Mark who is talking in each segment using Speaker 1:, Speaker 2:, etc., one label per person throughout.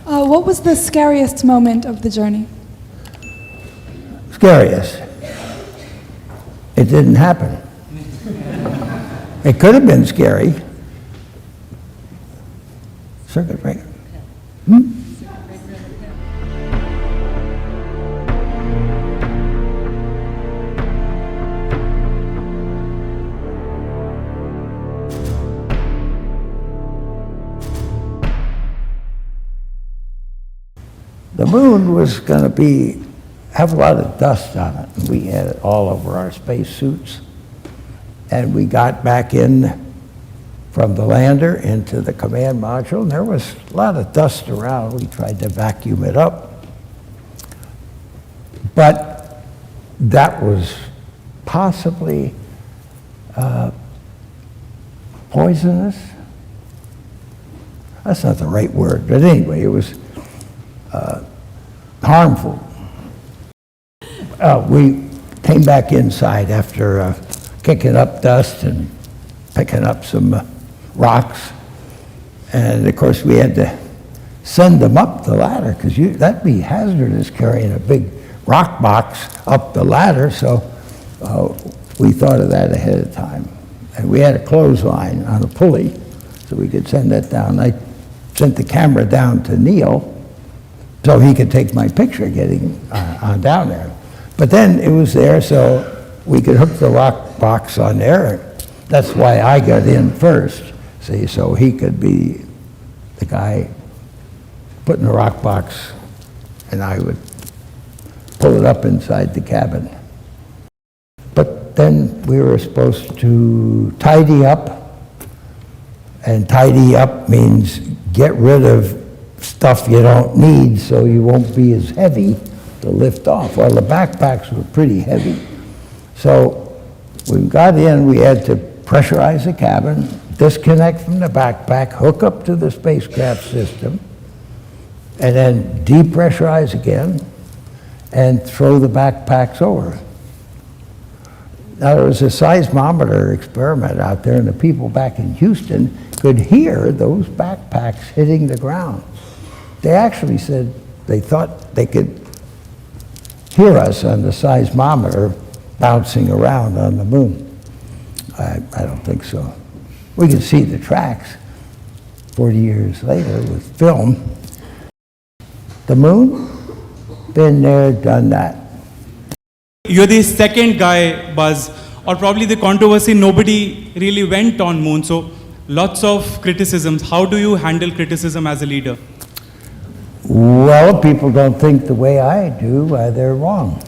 Speaker 1: What was the scariest moment of the journey?
Speaker 2: Scariest. It didn't happen. It could have been scary. Circuit breaker. The moon was going to have a lot of dust on it. We had it all over our spacesuits. And we got back in from the lander into the command module, and there was a lot of dust around. We tried to vacuum it up. But that was possibly poisonous. That's not the right word, but anyway, it was harmful. We came back inside after kicking up dust and picking up some rocks. And of course we had to send them up the ladder because that'd be hazardous carrying a big rock box up the ladder. So we thought of that ahead of time. And we had a clothesline on a pulley so we could send that down. I sent the camera down to Neil so he could take my picture getting on down there. But then it was there so we could hook the rock box on there. That's why I got in first, see, so he could be the guy putting the rock box and I would pull it up inside the cabin. But then we were supposed to tidy up, and tidy up means get rid of stuff you don't need so you won't be as heavy to lift off. Well, the backpacks were pretty heavy. So we got in, we had to pressurize the cabin, disconnect from the backpack, hook up to the spacecraft system, and then depressurize again and throw the backpacks over. Now there was a seismometer experiment out there and the people back in Houston could hear those backpacks hitting the ground. They actually said they thought they could hear us on the seismometer bouncing around on the moon. I don't think so. We can see the tracks 40 years later with film. The moon, been there, done that.
Speaker 3: You're the second guy, Buzz, or probably the controversy, nobody really went on moon, so lots of criticisms. How do you handle criticism as a leader?
Speaker 2: Well, if people don't think the way I do, they're wrong.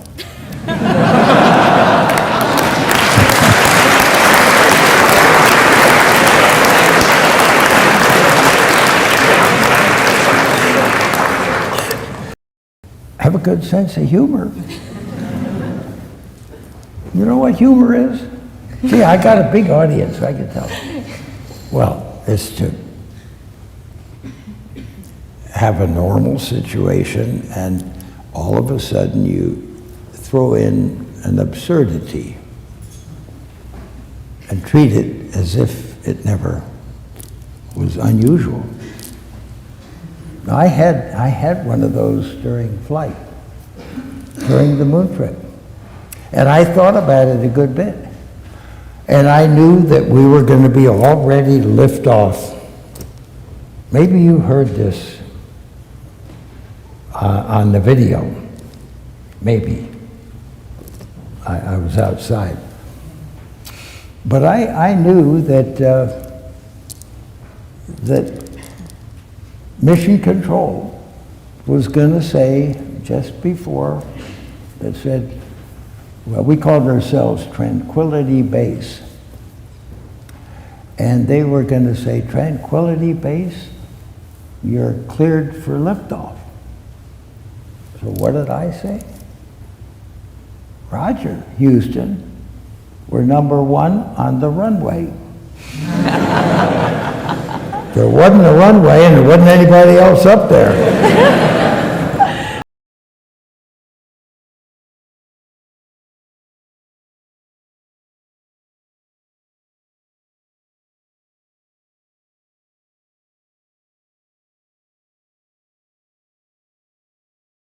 Speaker 2: Have a good sense of humor. You know what humor is? See, I got a big audience, I can tell. Well, it's to have a normal situation and all of a sudden you throw in an absurdity and treat it as if it never was unusual. I had one of those during flight, during the moon trip. And I thought about it a good bit. And I knew that we were going to be all ready to lift off. Maybe you heard this on the video. Maybe. I was outside. But I knew that that Mission Control was going to say just before, that said, well, we called ourselves Tranquility Base. And they were going to say, Tranquility Base, you're cleared for liftoff. So what did I say? Roger, Houston, we're number one on the runway. There wasn't a runway and there wasn't anybody else up there.